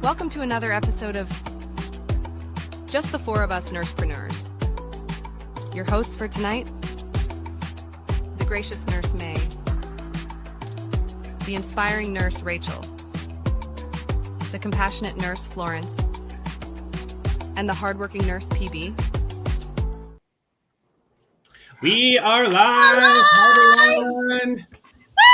Welcome to another episode of Just the Four of Us Nursepreneurs. Your hosts for tonight, the gracious nurse May, the inspiring nurse Rachel, the compassionate nurse Florence, and the hardworking nurse PB. We are live. Hi, everyone.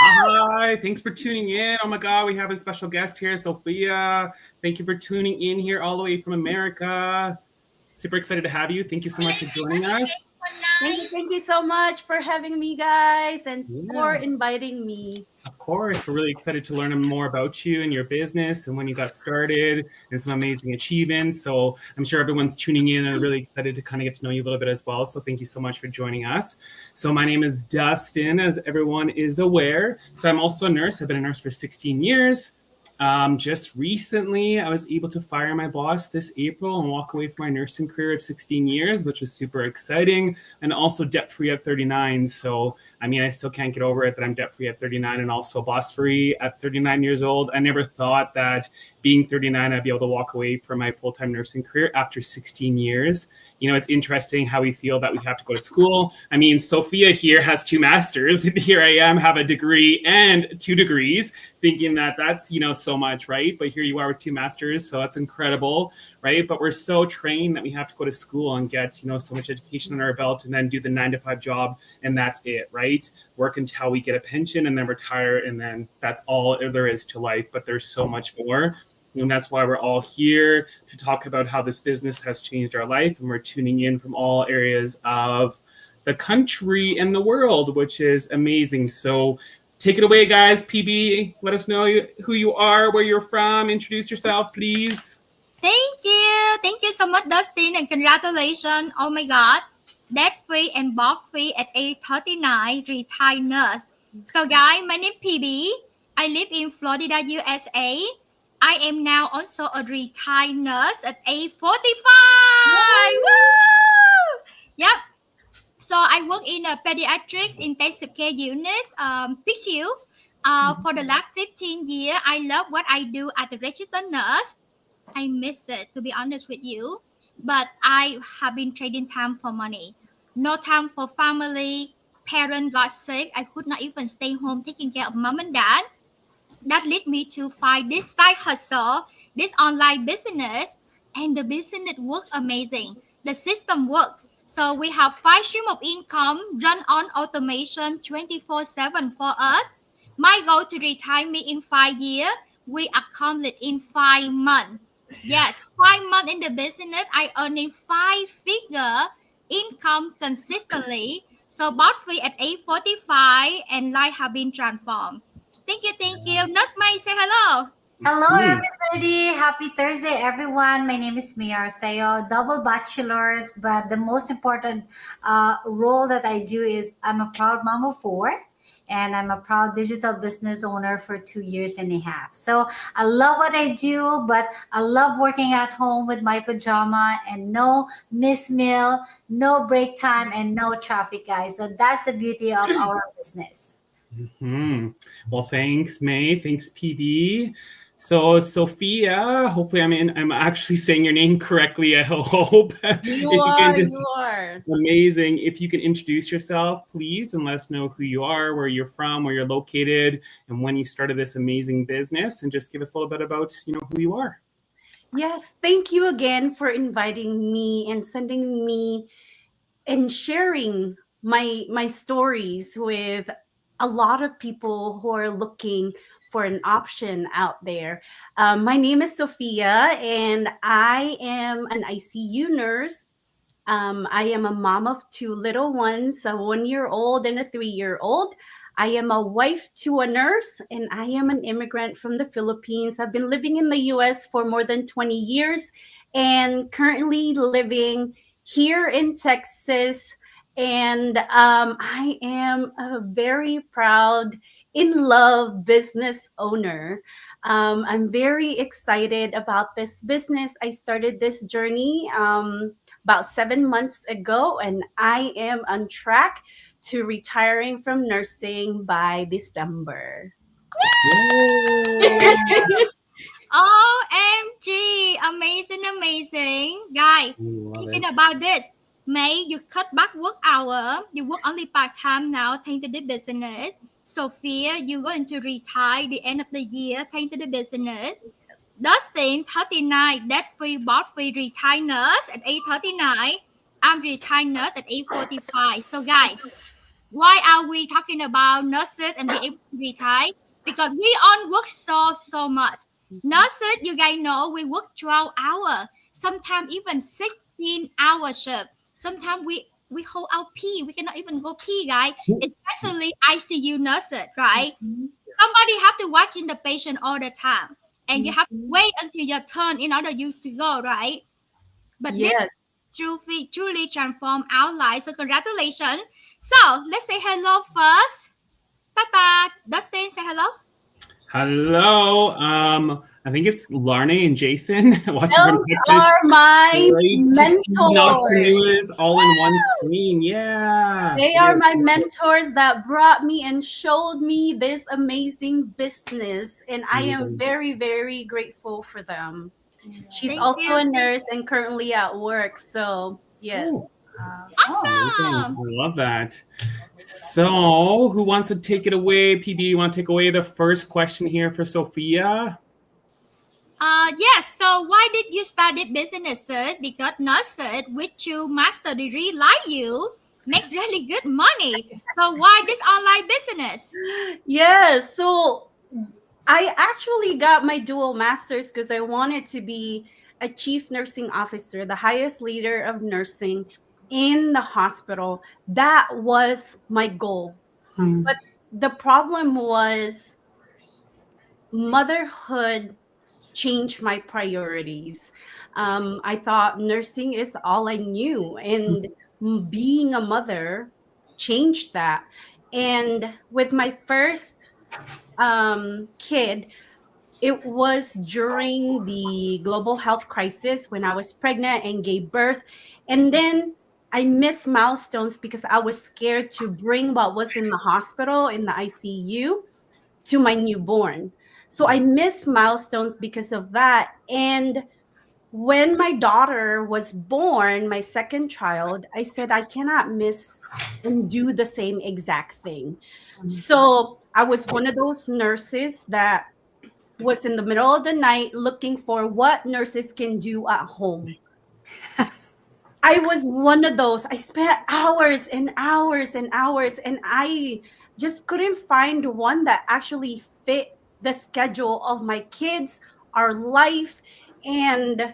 Hi, thanks for tuning in. Oh my God, we have a special guest here, Sofia. Thank you for tuning in here all the way from America. Super excited to have you. Thank you so much for joining us. Thank you so much for having me, guys, and for inviting me. Of course, we're really excited to learn more about you and your business and when you got started and some amazing achievements. So I'm sure everyone's tuning in and really excited to kind of get to know you a little bit as well. So thank you so much for joining us. So my name is Dustin, as everyone is aware. So I'm also a nurse. I've been a nurse for 16 years. Just recently, I was able to fire my boss this April and walk away from my nursing career of 16 years, which was super exciting, and also debt-free at 39. So, I mean, I still can't get over it that I'm debt-free at 39 and also boss-free at 39 years old. I never thought that being 39, I'd be able to walk away from my full-time nursing career after 16 years. You know, it's interesting how we feel that we have to go to school. I mean, Sofia here has 2 masters. Here I am, have a degree and 2 degrees, thinking that that's, you know, so much, right? But here you are with 2 masters, so that's incredible, right? But we're so trained that we have to go to school and get, you know, so much education on our belt and then do the 9-to-5 job, and that's it, right? Work until we get a pension and then retire, and then that's all there is to life. But there's so much more. And that's why we're all here to talk about how this business has changed our life. And we're tuning in from all areas of the country and the world, which is amazing. So take it away, guys. PB, let us know who you are, where you're from. Introduce yourself, please. Thank you. Thank you so much, Dustin, and congratulations. Oh my God. Debt-free and boss-free at age 39, retired nurse. So guys, my name is PB. I live in Florida, USA. I am now also a retired nurse at age 45. Woo! Yep. So I work in a pediatric intensive care unit, PICU. For the last 15 years, I love what I do as a registered nurse. I miss it, to be honest with you. But I have been trading time for money. No time for family. Parents got sick. I could not even stay home taking care of mom and dad. That led me to find this side hustle, this online business, and the business worked amazing. The system worked. So we have 5 streams of income run on automation 24/7 for us. My goal to retire me in 5 years, we accomplished in 5 months. Yes, 5 months in the business, I earning 5-figure income consistently. So bought free at age 45 and life have been transformed. Thank you. Nurse May, say hello. Hello, everybody. Happy Thursday, everyone. My name is May Arceo, double bachelors, but the most important role that I do is I'm a proud mom of 4, and I'm a proud digital business owner for 2.5 years. So I love what I do, but I love working at home with my pajama and no miss meal, no break time, and no traffic, guys. So that's the beauty of our business. Mm-hmm. Well, thanks, May. Thanks, PB. So, Sofia, hopefully I'm actually saying your name correctly, I hope. You are. Amazing. If you can introduce yourself, please, and let us know who you are, where you're from, where you're located, and when you started this amazing business, and just give us a little bit about, you know, who you are. Yes, thank you again for inviting me and sending me and sharing my stories with a lot of people who are looking for an option out there. My name is Sofia, and I am an ICU nurse. I am a mom of 2 little ones, a 1-year-old and a 3-year-old. I am a wife to a nurse, and I am an immigrant from the Philippines. I've been living in the U.S. for more than 20 years and currently living here in Texas. And I am a very proud, in love business owner. I'm very excited about this business. I started this journey about 7 months ago, and I am on track to retiring from nursing by December. OMG! Amazing. Guys, thinking about this. May you cut back work hour. You work only part-time now thanks to the business. Sofia, you're going to retire the end of the year thanks to the business. Dustin, 39, debt-free, board-free, retired nurse at age 39. I'm retired nurse at age 45. So guys, why are we talking about nurses and being able to retire? Because we all work so much. Nurses, you guys know, we work 12 hours, sometimes even 16-hour shift. Sometimes we hold our pee. We cannot even go pee, guys. Especially ICU nurses, right? Somebody have to watch in the patient all the time. And you have to wait until your turn in order you to go, right? But this truly transform our lives. So congratulations. So let's say hello first. Tata, Dustin, say hello. Hello. I think it's Larne and Jason watching from Those Texas. are my mentors. Nursepreneurs all in one screen. Yeah. They are my mentors that brought me and showed me this amazing business. And I am very, very grateful for them. She's also a nurse and currently at work. So, yes. Awesome. I love that. So, who wants to take it away? PD, you want to take away the first question here for Sofia? Yes. So why did you study businesses? Because nurses with your master degree like you make really good money. So why this online business? Yes. So I actually got my dual masters because I wanted to be a chief nursing officer, the highest leader of nursing in the hospital. That was my goal. But the problem was motherhood changed my priorities. I thought nursing is all I knew, and being a mother changed that. And with my first kid, it was during the global health crisis when I was pregnant and gave birth. And then I missed milestones because I was scared to bring what was in the hospital, in the ICU, to my newborn. So I missed milestones because of that. And when my daughter was born, my second child, I said, I cannot miss and do the same exact thing. So I was one of those nurses that was in the middle of the night looking for what nurses can do at home. I was one of those. I spent hours and hours and hours, and I just couldn't find one that actually fit the schedule of my kids, our life, and,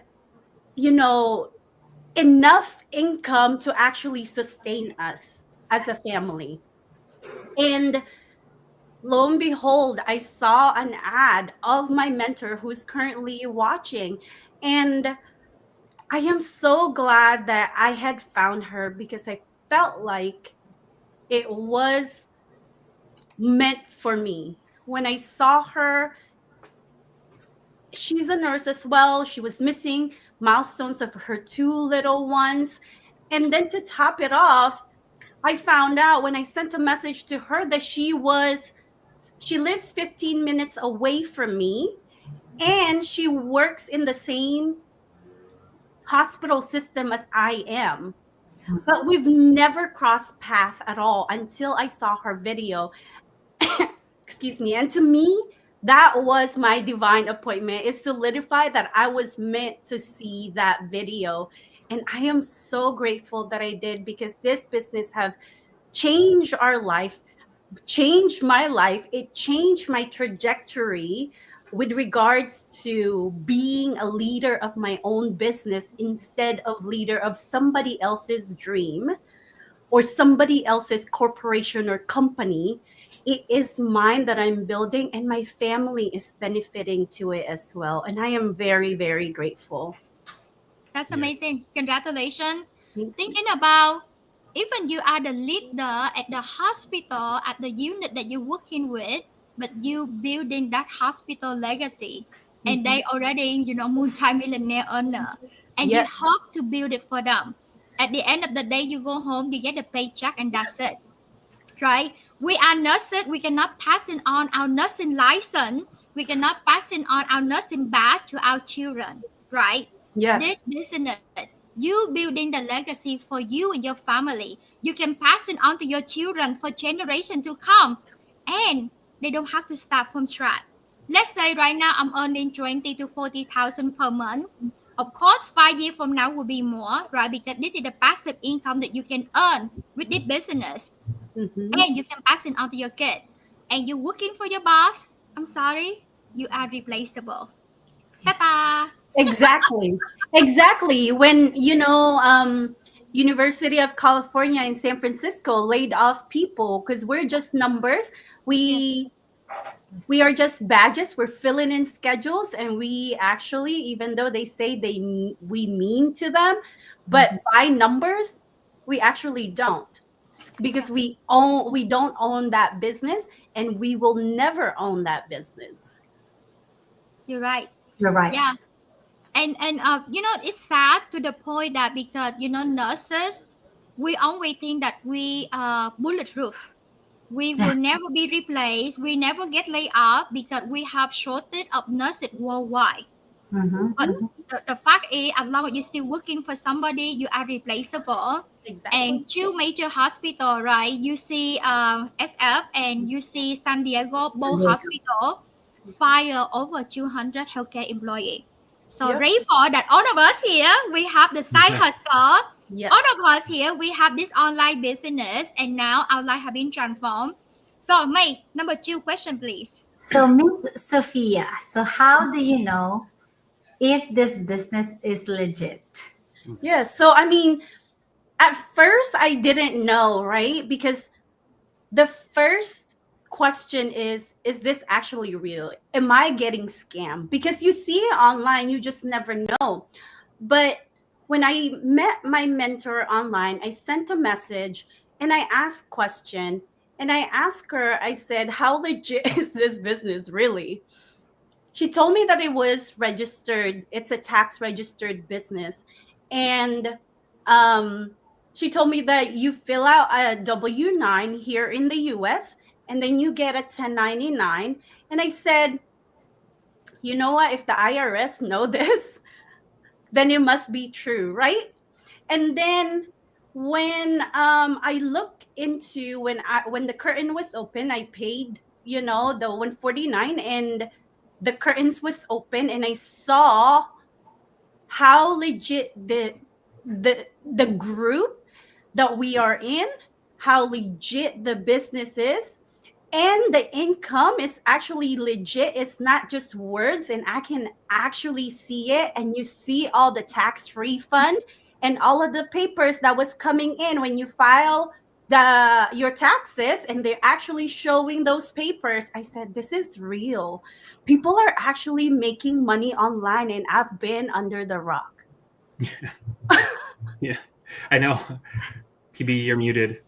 enough income to actually sustain us as a family. And lo and behold, I saw an ad of my mentor who's currently watching. And I am so glad that I had found her because I felt like it was meant for me. When I saw her, she's a nurse as well. She was missing milestones of her two little ones. And then to top it off, I found out when I sent a message to her that she lives 15 minutes away from me, and she works in the same hospital system as I am. But we've never crossed paths at all until I saw her video. Excuse me. And to me, that was my divine appointment. It solidified that I was meant to see that video. And I am so grateful that I did, because this business have changed our life, changed my life. It changed my trajectory with regards to being a leader of my own business instead of leader of somebody else's dream or somebody else's corporation or company. It is mine that I'm building, and my family is benefiting to it as well. And I am very, very grateful. That's amazing. Congratulations. Thinking about, even you are the leader at the hospital, at the unit that you're working with, but you building that hospital legacy, and they already, multi-millionaire owner, and you hope to build it for them. At the end of the day, you go home, you get a paycheck, and that's it. Right? We are nurses. We cannot pass on our nursing license. We cannot pass on our nursing badge to our children. right? Yes. This business, you building the legacy for you and your family. You can pass it on to your children for generation to come, and they don't have to start from scratch. Let's say right now I'm earning 20 to 40,000 per month. Of course, 5 years from now will be more, right? Because this is the passive income that you can earn with this business, and you can pass it on to your kid. And you're working for your boss. I'm sorry, you are replaceable. Ta-da! Exactly. When University of California in San Francisco laid off people because we're just numbers. We are just badges. We're filling in schedules, and we actually, even though they say we mean to them, but by numbers, we actually don't, because we don't own that business, and we will never own that business. You're right. You're right. Yeah. And it's sad to the point that because nurses, we always think that we are bulletproof. We will never be replaced. We never get laid off because we have shortage of nurses worldwide. But the fact is, as long as you're still working for somebody, you are replaceable. Exactly. And 2 major hospitals, right? You see SF and you see San Diego, both hospitals fire over 200 healthcare employees. So therefore, that all of us here, we have the side hustle. Yes. All of us here, we have this online business, and now our life have been transformed. So, May, number 2 question, please. So, Miss Sofia, so how do you know if this business is legit? Yes. So, I mean, at first I didn't know, right? Because the first question is this actually real? Am I getting scammed? Because you see it online, you just never know. But when I met my mentor online, I sent a message and I asked question, and I asked her, I said, how legit is this business really? She told me that it was registered. It's a tax registered business. And she told me that you fill out a W-9 here in the US, and then you get a 1099. And I said, you know what? If the IRS know this, then it must be true, right? And then when I looked into when the curtain was open, I paid the 149, and the curtains was open, and I saw how legit the group that we are in, how legit the business is, and the income is actually legit. It's not just words, and I can actually see it. And you see all the tax refund and all of the papers that was coming in when you file your taxes, and they're actually showing those papers. I said, this is real. People are actually making money online, and I've been under the rock. Yeah, I know. PB, you're muted.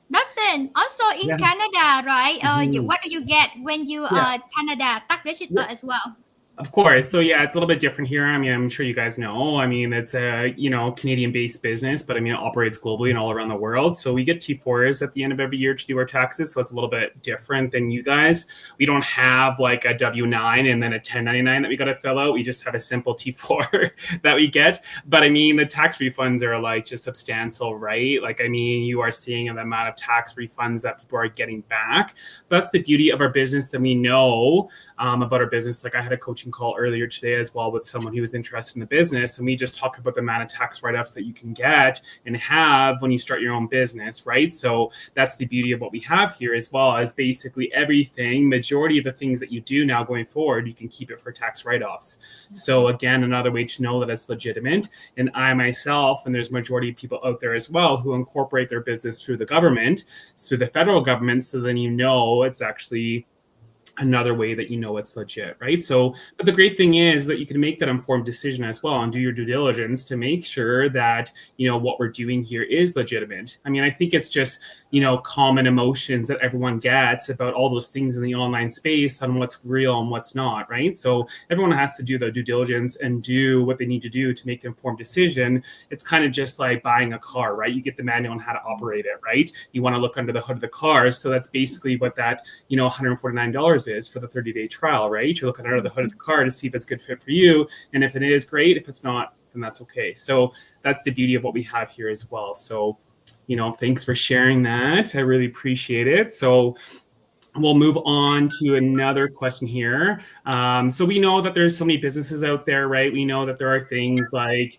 Dustin, also in Canada, right? What do you get when you Canada tax register as well? Of course. So yeah, it's a little bit different here. I mean, I'm sure you guys know. I mean, it's a Canadian-based business, but I mean, it operates globally and all around the world. So we get T4s at the end of every year to do our taxes. So it's a little bit different than you guys. We don't have like a W-9 and then a 1099 that we got to fill out. We just have a simple T4 that we get. But I mean, the tax refunds are like just substantial, right? Like, I mean, you are seeing the amount of tax refunds that people are getting back. That's the beauty of our business that we know about our business. Like, I had a coaching call earlier today as well with someone who was interested in the business, and we just talked about the amount of tax write-offs that you can get and have when you start your own business, right? So that's the beauty of what we have here, as well as basically everything, majority of the things that you do now going forward, you can keep it for tax write-offs. So again, another way to know that it's legitimate. And I myself, and there's majority of people out there as well who incorporate their business through the government, through the federal government, so then it's actually another way that it's legit, right? So, but the great thing is that you can make that informed decision as well and do your due diligence to make sure that, what we're doing here is legitimate. I mean, I think it's just, common emotions that everyone gets about all those things in the online space on what's real and what's not, right? So everyone has to do their due diligence and do what they need to do to make the informed decision. It's kind of just like buying a car, right? You get the manual on how to operate it, right? You want to look under the hood of the car. So that's basically what that, $149 is for the 30-day trial, right? You're looking under the hood of the car to see if it's a good fit for you. And if it is, great. If it's not, then that's okay. So that's the beauty of what we have here as well. So, thanks for sharing that. I really appreciate it. So we'll move on to another question here. So we know that there's so many businesses out there, right? We know that there are things like,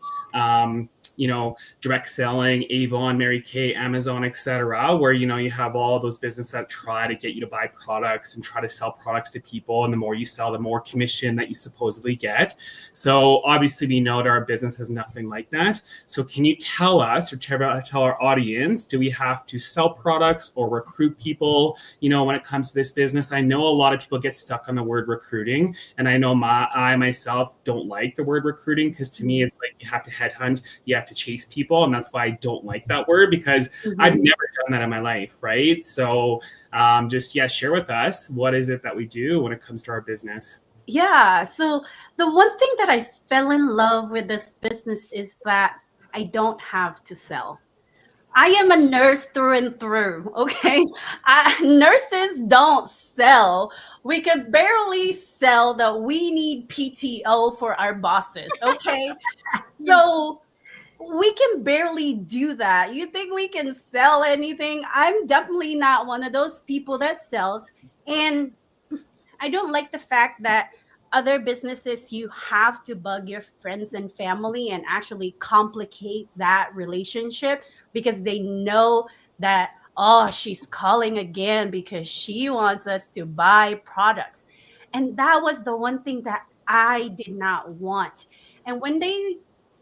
direct selling, Avon, Mary Kay, Amazon, etc., where, you have all those businesses that try to get you to buy products and try to sell products to people. And the more you sell, the more commission that you supposedly get. So obviously we know that our business has nothing like that. So can you tell us or tell our audience, do we have to sell products or recruit people, when it comes to this business? I know a lot of people get stuck on the word recruiting. And I know I myself don't like the word recruiting, because to me, it's like you have to headhunt, you have to chase people. And that's why I don't like that word, because I've never done that in my life, right? So share with us, what is it that we do when it comes to our business? Yeah. So the one thing that I fell in love with this business is that I don't have to sell. I am a nurse through and through, okay? Nurses don't sell. We could barely sell that we need PTO for our bosses, okay? So we can barely do that. You think we can sell anything? I'm definitely not one of those people that sells. And I don't like the fact that other businesses, you have to bug your friends and family and actually complicate that relationship, because they know that, oh, she's calling again because she wants us to buy products. And that was the one thing that I did not want. And when they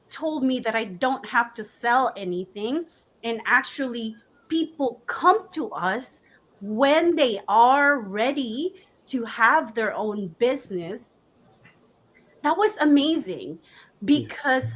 told me that I don't have to sell anything, and actually people come to us when they are ready to have their own business, that was amazing. Because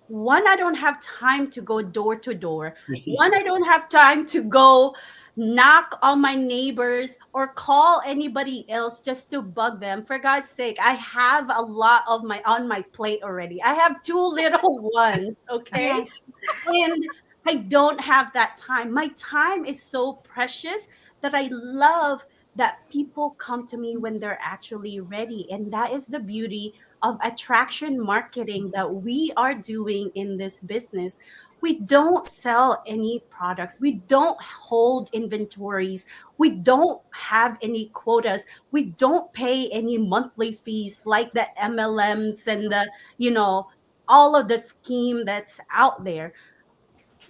one, I don't have time to go door to door. One, I don't have time to go knock on my neighbors or call anybody else just to bug them. For God's sake, I have a lot on my plate already. I have 2 little ones, okay? Yes. And I don't have that time. My time is so precious that I love that people come to me when they're actually ready. And that is the beauty of attraction marketing that we are doing in this business. We don't sell any products. We don't hold inventories. We don't have any quotas. We don't pay any monthly fees like the MLMs and the, all of the scheme that's out there.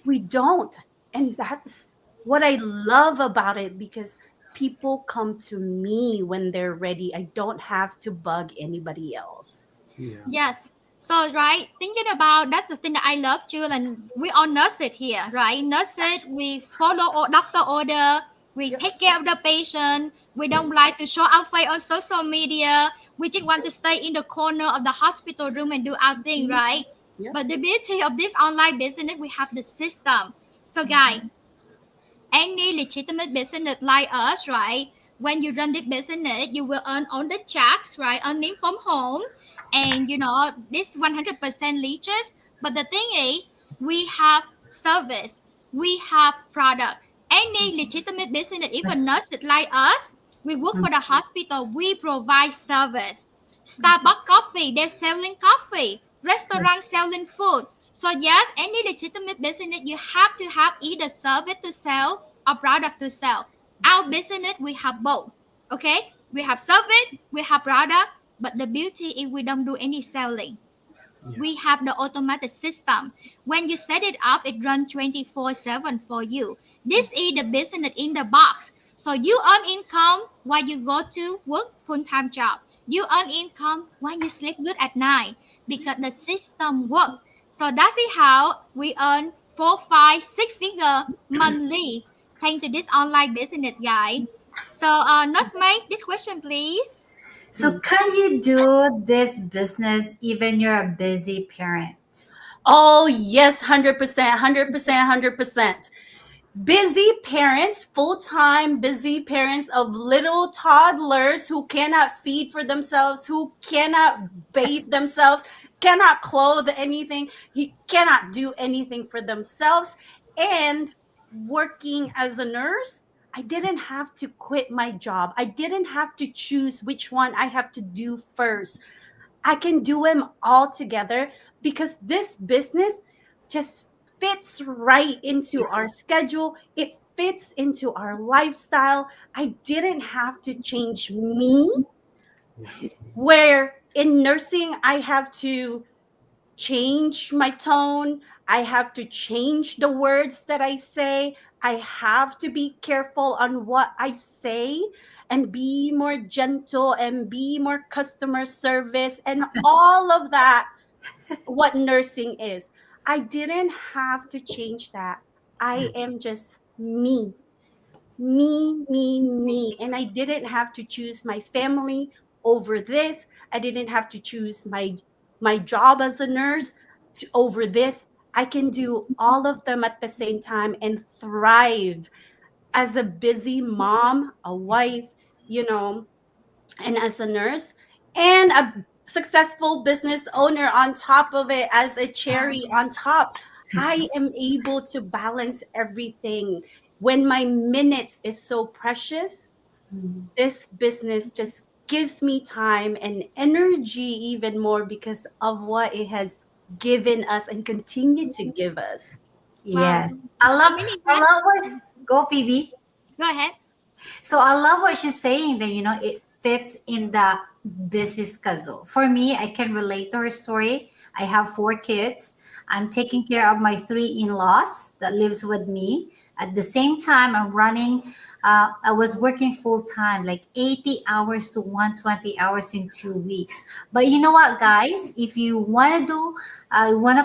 We don't. And that's what I love about it, because people come to me when they're ready. I don't have to bug anybody else. Yeah. Yes. So, right, thinking about that's the thing that I love too. And we all nurses here, right? Nurses, we follow doctor order. We take care of the patient. We don't like to show our face on social media. We just want to stay in the corner of the hospital room and do our thing, right? Yeah. But the beauty of this online business, we have the system. So, guys, any legitimate business like us, right? When you run this business, you will earn all the checks, right? Earning from home. And this 100% leaches. But the thing is, we have service, we have product. Any legitimate business, even nurses like us, we work for the hospital, we provide service. Starbucks coffee, they're selling coffee. Restaurant selling food. So yes, any legitimate business, you have to have either service to sell or product to sell. Our business, we have both. Okay, we have service, we have product. But the beauty is we don't do any selling. We have the automatic system. When you set it up, it runs 24/7 for you. This is the business in the box. So you earn income while you go to work full-time job. You earn income while you sleep good at night, because the system works. So that's how we earn 4, 5, 6 figure monthly thanks to this online business, guys. So let's make this question, please. So can you do this business even you're a busy parent? Oh, yes, 100%, 100%, 100%. busy parents, full-time busy parents of little toddlers who cannot feed for themselves, who cannot bathe themselves, cannot clothe anything, he cannot do anything for themselves. And working as a nurse, I didn't have to quit my job. I didn't have to choose which one I have to do first. I can do them all together because this business just fits right into our schedule. It fits into our lifestyle. I didn't have to change me. Where in nursing, I have to change my tone. I have to change the words that I say. I have to be careful on what I say and be more gentle and be more customer service and all of that, what nursing is. I didn't have to change that. I am just me. And I didn't have to choose my family over this. I didn't have to choose my job as a nurse over this. I can do all of them at the same time and thrive as a busy mom, a wife, and as a nurse, and a successful business owner on top of it as a cherry on top. I am able to balance everything. When my minutes is so precious, this business just gives me time and energy even more because of what it has given us and continue to give us. Yes. I love what, go PB. Go ahead. So I love what she's saying that, it fits in the busy schedule. For me, I can relate to her story. I have 4 kids. I'm taking care of my 3 in-laws that lives with me. At the same time, I was working full time, like 80 hours to 120 hours in 2 weeks. But you know what, guys? If you want to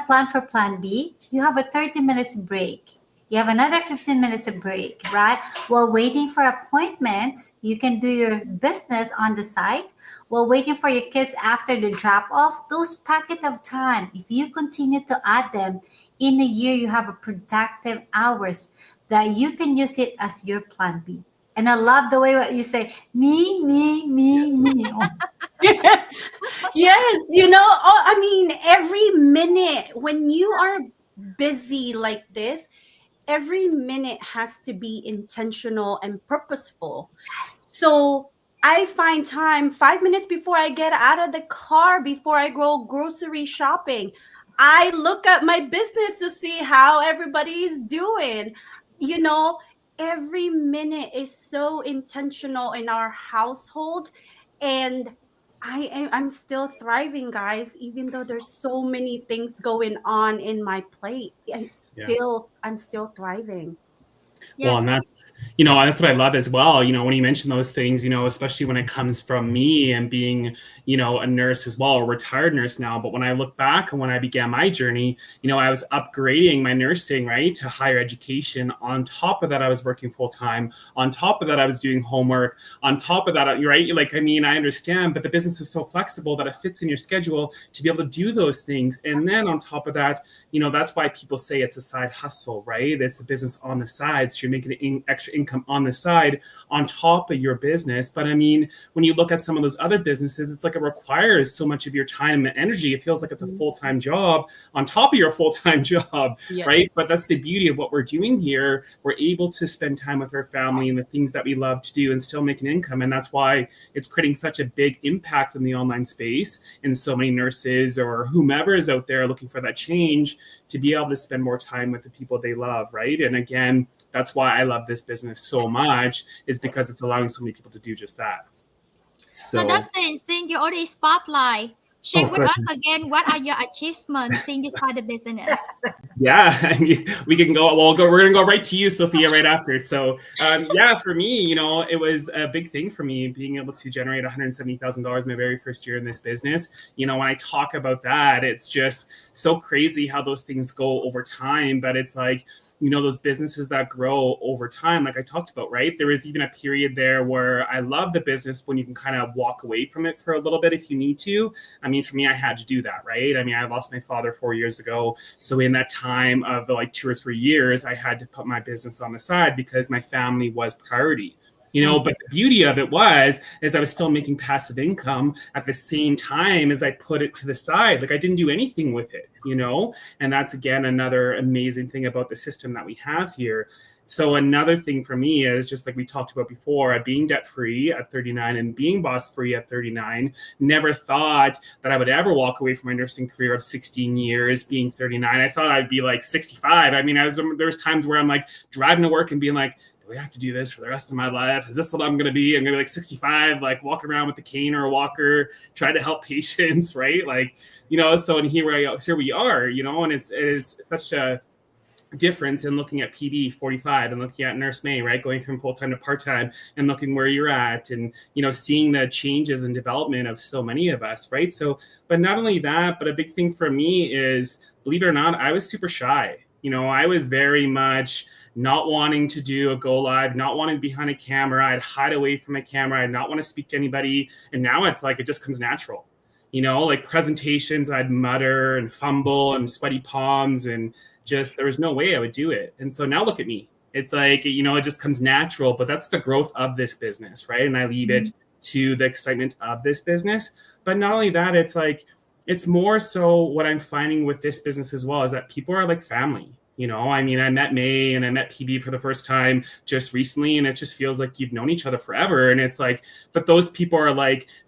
plan for plan B, you have a 30 minutes break. You have another 15 minutes of break, right? While waiting for appointments, you can do your business on the side. While waiting for your kids after the drop off, those pockets of time, if you continue to add them, in a year, you have a productive hours that you can use it as your plan B. And I love the way what you say, me. Oh. Yes, every minute when you are busy like this, every minute has to be intentional and purposeful. So I find time 5 minutes before I get out of the car, before I go grocery shopping. I look at my business to see how everybody's doing. Every minute is so intentional in our household, and I'm still thriving, guys, even though there's so many things going on in my plate. I'm still thriving. Well, and that's what I love as well. When you mention those things, especially when it comes from me and being, a nurse as well, a retired nurse now. But when I look back and when I began my journey, I was upgrading my nursing, right, to higher education. On top of that, I was working full time. On top of that, I was doing homework. On top of that, right, I understand, but the business is so flexible that it fits in your schedule to be able to do those things. And then on top of that, that's why people say it's a side hustle, right? It's the business on the side. So you're making extra income on the side on top of your business. But when you look at some of those other businesses, it's like it requires so much of your time and energy. It feels like it's a full-time job on top of your full-time job, right? But that's the beauty of what we're doing here. We're able to spend time with our family and the things that we love to do and still make an income. And that's why it's creating such a big impact in the online space. And so many nurses or whomever is out there looking for that change to be able to spend more time with the people they love, right? And again, that's why I love this business so much, is because it's allowing so many people to do just that. So that's the thing you already spotlight. Share with us again, what are your achievements since you started the business? Yeah, we can go. We're going to go right to you, Sofia, right after. So, for me, it was a big thing for me being able to generate $170,000 my very first year in this business. When I talk about that, it's just so crazy how those things go over time. But it's like, those businesses that grow over time, like I talked about, right? There was even a period there where I love the business when you can kind of walk away from it for a little bit if you need to. I mean, for me, I had to do that, right? I mean, I lost my father 4 years ago. So in that time of the 2 or 3 years, I had to put my business on the side because my family was priority. But the beauty of it is I was still making passive income at the same time as I put it to the side. Like I didn't do anything with it, and that's again, another amazing thing about the system that we have here. So another thing for me is just like we talked about before, being debt free at 39 and being boss free at 39, never thought that I would ever walk away from my nursing career of 16 years being 39. I thought I'd be 65. I mean, there's times where I'm driving to work and being do I have to do this for the rest of my life? Is this what I'm going to be? I'm going to be 65, walking around with a cane or a walker, trying to help patients, right? So and here we are, and it's such a difference in looking at PD 45 and looking at Nurse May, right? Going from full-time to part-time and looking where you're at and, seeing the changes and development of so many of us, right? So, but not only that, but a big thing for me is, believe it or not, I was super shy. I was very much not wanting to do a go live, not wanting to be behind a camera. I'd hide away from a camera. I'd not want to speak to anybody. And now it's it just comes natural, presentations, I'd mutter and fumble and sweaty palms and just, there was no way I would do it. And so now look at me. It's it just comes natural, but that's the growth of this business, right? And I leave it to the excitement of this business. But not only that, it's more so what I'm finding with this business as well is that people are like family. I mean, I met May and I met PB for the first time just recently, and it just feels like you've known each other forever. And it's but those people are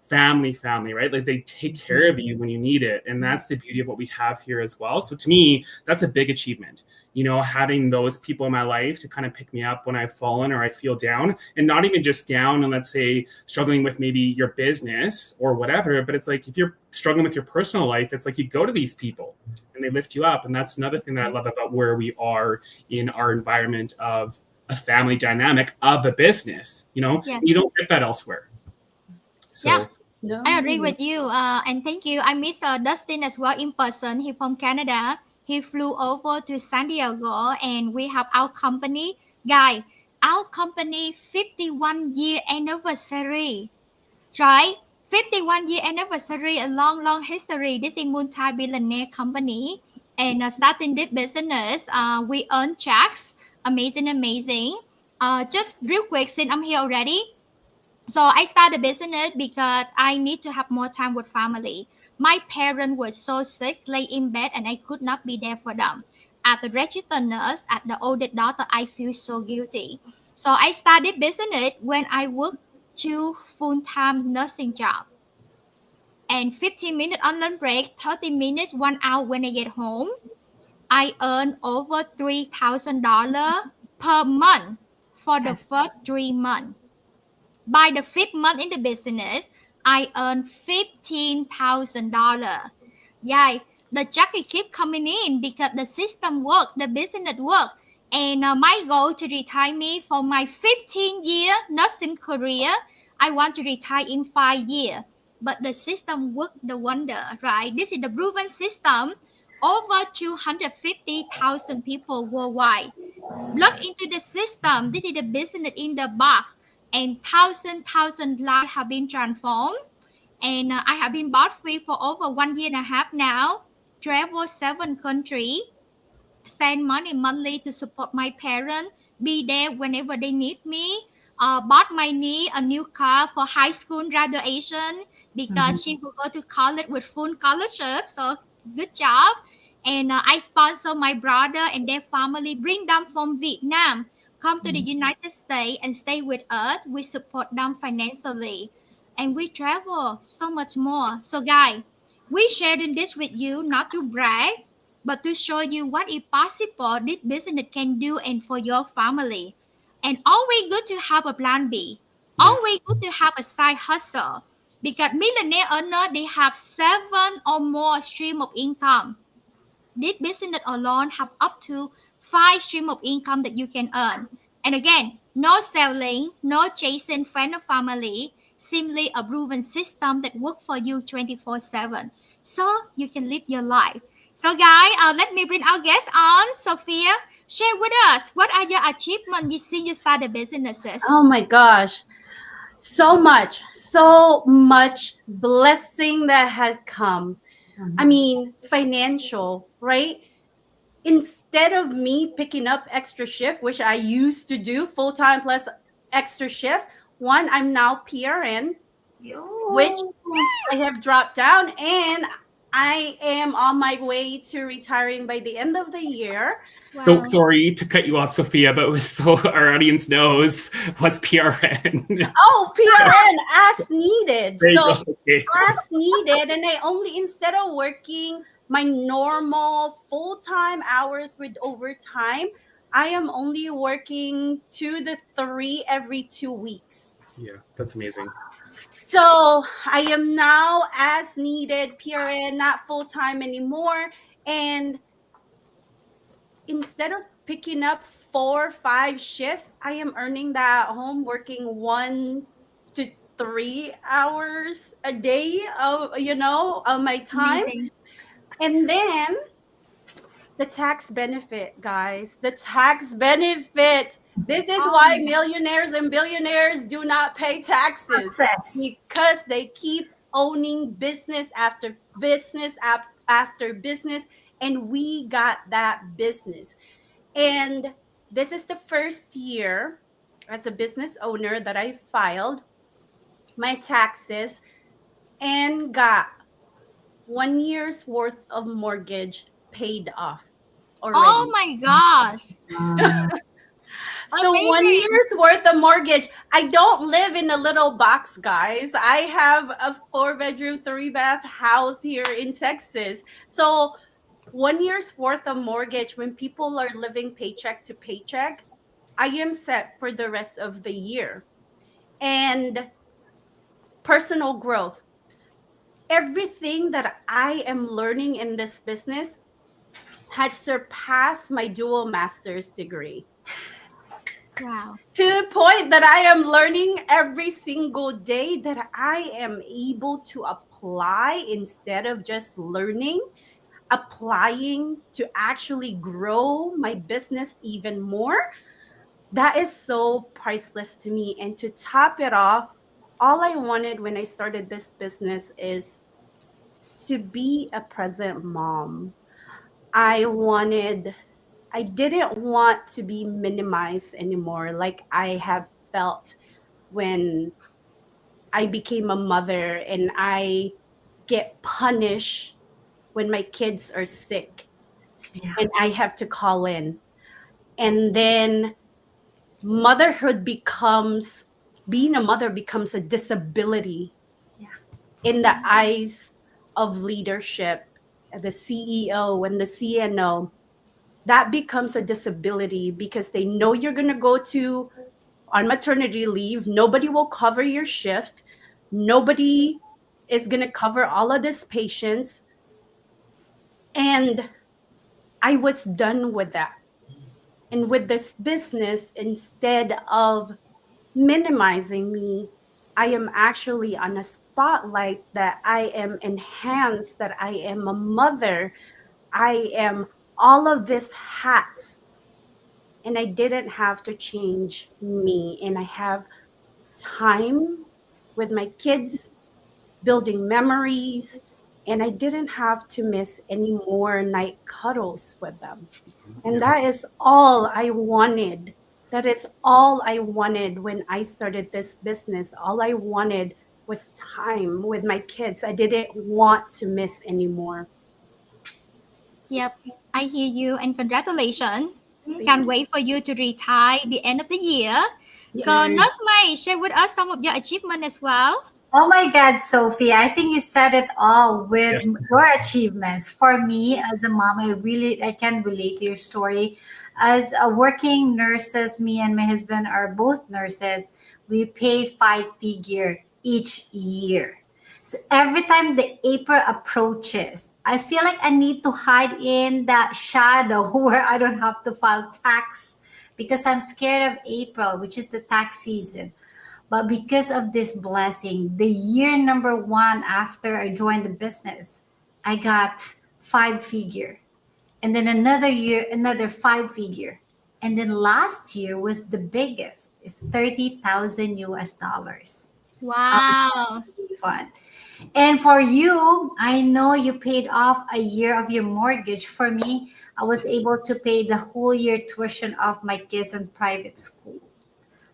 family, right? They take care of you when you need it. And that's the beauty of what we have here as well. So to me, that's a big achievement, having those people in my life to kind of pick me up when I've fallen or I feel down, and not even just down and let's say struggling with maybe your business or whatever, but it's if you're struggling with your personal life, it's you go to these people and they lift you up. And that's another thing that I love about where we are in our environment of a family dynamic of a business, Yes. You don't get that elsewhere. So Yeah. No. I agree with you. And thank you. I miss Dustin as well in person. He's from Canada. He flew over to San Diego and we have our company. Guy, our company 51-year anniversary. Right? 51-year anniversary, a long history. This is a multi-billionaire company. And starting this business, we earn checks. Amazing. Just real quick, since I'm here already. So I started a business because I need to have more time with family. My parents were so sick, lay in bed, and I could not be there for them. As a registered nurse, as the oldest daughter, I feel so guilty. So I started business when I worked 2 full-time nursing jobs. And 15 minutes on lunch break, 30 minutes, 1 hour when I get home. I earn over $3,000 per month for the first 3 months. By the 5th month in the business, I earned $15,000. Yeah, the jacket keep coming in because the system work, the business work. And my goal to retire me for my 15-year nursing career, I want to retire in 5 years. But the system work the wonder, right? This is the proven system. Over 250,000 people worldwide. Plug into the system. This is the business in the box. And thousand lives have been transformed. And I have been bought free for over 1 year and a half now. Travel 7 countries. Send money monthly to support my parents. Be there whenever they need me. Bought my niece a new car for high school graduation because she will go to college with full scholarship. So good job. And I sponsor my brother and their family. Bring them from Vietnam. Come to the United States and stay with us. We support them financially. And we travel so much more. So guys, we sharing this with you not to brag, but to show you what is possible this business can do and for your family. And always good to have a plan B. Always good to have a side hustle. Because millionaire earner, they have 7 or more stream of income. This business alone have up to 5 stream of income that you can earn. And again, no selling, no chasing friend or family, simply a proven system that works for you 24/7. So you can live your life. So guys, let me bring our guest on. Sofia, Share with us, what are your achievements since you started businesses? Oh my gosh. So much blessing that has come. I mean, financial, right? Instead of me picking up extra shift, which I used to do full-time plus extra shift, one, I'm now PRN, which I have dropped down, and I am on my way to retiring by the end of the year. Wow. So sorry to cut you off, Sofia, but so our audience knows what's PRN. Oh, PRN, as needed. There you So go. Okay. as needed, and I only, instead of working my normal full-time hours with overtime, I am only working 2 to 3 every 2 weeks. Yeah, that's amazing. So I am now as needed PRN, not full-time anymore. And instead of picking up 4 or 5 shifts, I am earning that at home, working 1 to 3 hours a day of my time. Amazing. And then the tax benefit, guys, the tax benefit. This is why millionaires and billionaires do not pay taxes, because they keep owning business after business after business, and we got that business. And this is the first year as a business owner that I filed my taxes and got 1 year's worth of mortgage paid off already. Oh my gosh. So 1 year's worth of mortgage. I don't live in a little box, guys. I have a 4-bedroom, 3-bath house here in Texas. So 1 year's worth of mortgage, when people are living paycheck to paycheck, I am set for the rest of the year. And personal growth. Everything that I am learning in this business has surpassed my dual master's degree. Wow. To the point that I am learning every single day that I am able to apply, instead of just learning, applying to actually grow my business even more. That is so priceless to me. And to top it off, all I wanted when I started this business is to be a present mom. I didn't want to be minimized anymore, like I have felt when I became a mother and I get punished when my kids are sick and I have to call in. And then being a mother becomes a disability in the eyes of leadership, the CEO and the CNO. That becomes a disability because they know you're going to go on maternity leave. Nobody will cover your shift. Nobody is going to cover all of these patients. And I was done with that. And with this business, instead of minimizing me, I am actually on a spotlight that I am enhanced, that I am a mother. I am all of these hats, and I didn't have to change me. And I have time with my kids, building memories, and I didn't have to miss any more night cuddles with them. And that is all I wanted. That is all I wanted when I started this business. All I wanted was time with my kids. I didn't want to miss anymore. Yep, I hear you, and congratulations. Can't wait for you to retire the end of the year. Yes. So Nurse May, share with us some of your achievements as well. Oh my God, Sophie, I think you said it all with your achievements. For me, as a mom, I can relate to your story. As a working nurses, me and my husband are both nurses. We pay 5-figure each year. So every time the April approaches, I feel like I need to hide in that shadow where I don't have to file tax, because I'm scared of April, which is the tax season. But because of this blessing, the year number 1 after I joined the business, I got 5-figure. And then another year, another 5-figure. And then last year was the biggest. It's 30,000 US dollars. Wow. Fun. And for you, I know you paid off a year of your mortgage. For me, I was able to pay the whole year tuition of my kids in private school.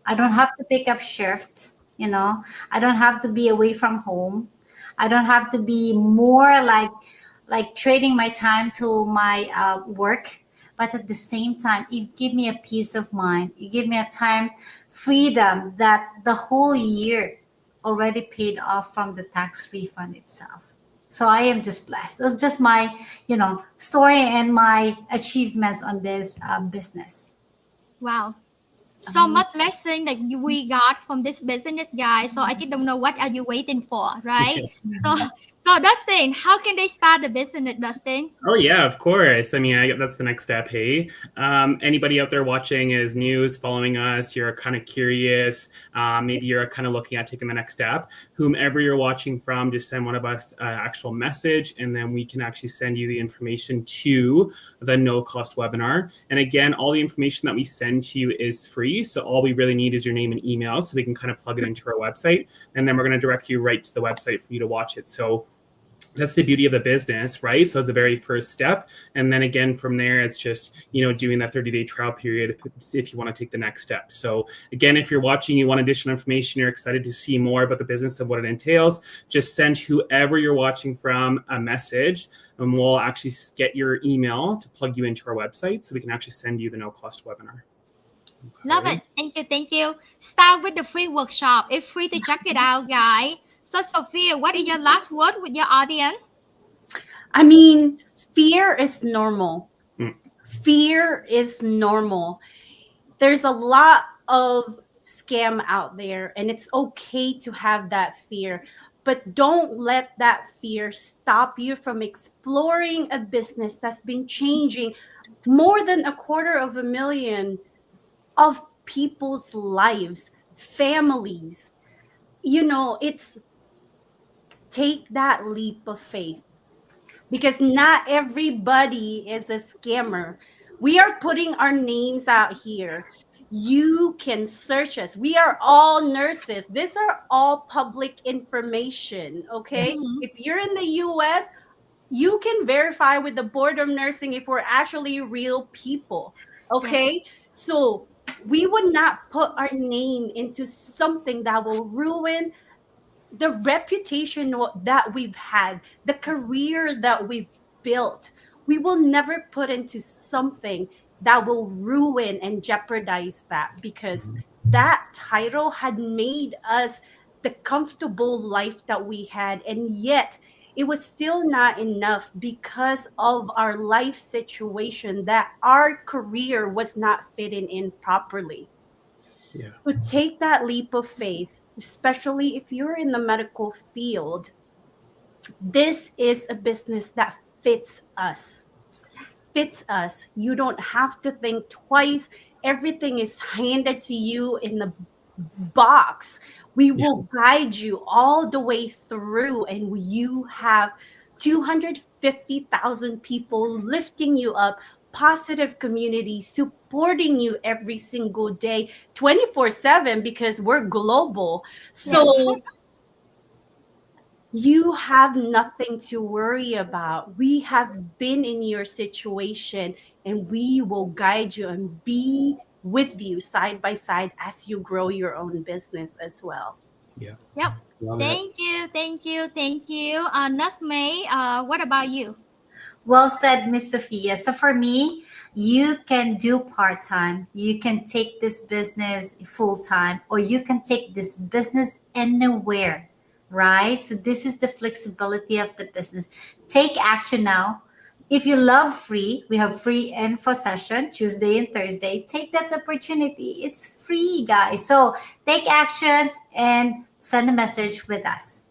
I don't have to pick up shift, I don't have to be away from home. I don't have to be more like trading my time to my work. But at the same time, it give me a peace of mind. It give me a time freedom that the whole year already paid off from the tax refund itself. So I am just blessed. It's just my, story and my achievements on this business. Wow. So much lesson that we got from this business, guys. So I just don't know what are you waiting for, right? So Dustin, how can they start the business, Dustin? Oh yeah, of course. I mean, that's the next step. Hey, anybody out there watching is news, following us, you're kind of curious, maybe you're kind of looking at taking the next step. Whomever you're watching from, just send one of us an actual message, and then we can actually send you the information to the no-cost webinar. And again, all the information that we send to you is free. So all we really need is your name and email, so we can kind of plug it into our website, and then we're going to direct you right to the website for you to watch it. So that's the beauty of the business, right? So it's the very first step. And then again, from there, it's just, doing that 30-day trial period if you want to take the next step. So again, if you're watching, you want additional information, you're excited to see more about the business and what it entails, just send whoever you're watching from a message, and we'll actually get your email to plug you into our website so we can actually send you the no-cost webinar. Okay. Love it. Thank you. Start with the free workshop. It's free to check it out, guys. So, Sofia, what is your last word with your audience? I mean, fear is normal. Fear is normal. There's a lot of scam out there, and it's okay to have that fear. But don't let that fear stop you from exploring a business that's been changing more than 250,000 of people's lives, families. It's take that leap of faith, because not everybody is a scammer. We are putting our names out here. You can search us. We are all nurses. These are all public information, okay? If you're in the US, you can verify with the Board of Nursing if we're actually real people, okay? So we would not put our name into something that will ruin the reputation that we've had, the career that we've built. We will never put into something that will ruin and jeopardize that, because that title had made us the comfortable life that we had, and yet it was still not enough because of our life situation, that our career was not fitting in properly. So take that leap of faith, especially if you're in the medical field. This is a business that fits us. You don't have to think twice. Everything is handed to you in the box. We will guide you all the way through, and you have 250,000 people lifting you up, positive community supporting you every single day, 24/7, because we're global. So you have nothing to worry about. We have been in your situation, and we will guide you and be with you side by side as you grow your own business as well. Yep. Thank you. Nurse May, what about you? Well said, Miss Sofia. So for me, you can do part-time. You can take this business full-time, or you can take this business anywhere, right? So this is the flexibility of the business. Take action now. If you love free, we have free info session Tuesday and Thursday. Take that opportunity. It's free, guys. So take action and send a message with us.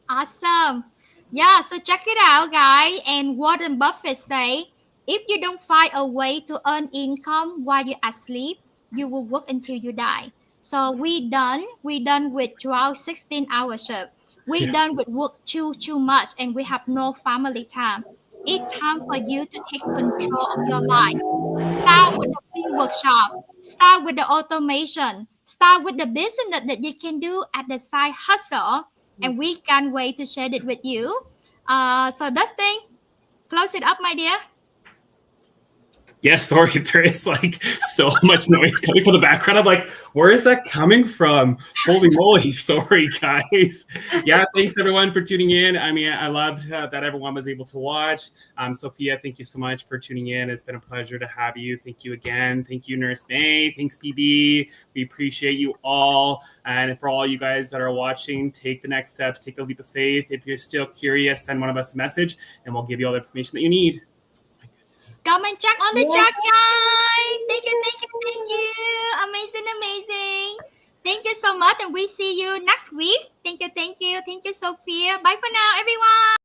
Awesome. Yeah, so check it out, guys. And Warren Buffett say, if you don't find a way to earn income while you're asleep, you will work until you die. So we done with 12, 16-hour shift. We done with work too much, and we have no family time. It's time for you to take control of your life. Start with a free workshop. Start with the automation. Start with the business that you can do at the side hustle. And we can't wait to share it with you. So Dustin, close it up, my dear. Yes, sorry, there is like so much noise coming from the background. I'm like, where is that coming from? Holy moly, sorry guys. Yeah, thanks everyone for tuning in. I mean, I loved that everyone was able to watch. Sofia, thank you so much for tuning in. It's been a pleasure to have you. Thank you again. Thank you, Nurse May. Thanks, BB. We appreciate you all. And for all you guys that are watching, take the next steps, take the leap of faith. If you're still curious, send one of us a message and we'll give you all the information that you need. Come and check on the chat, guys. Thank you. Amazing. Thank you so much, and we see you next week. Thank you, Sophia. Bye for now, everyone.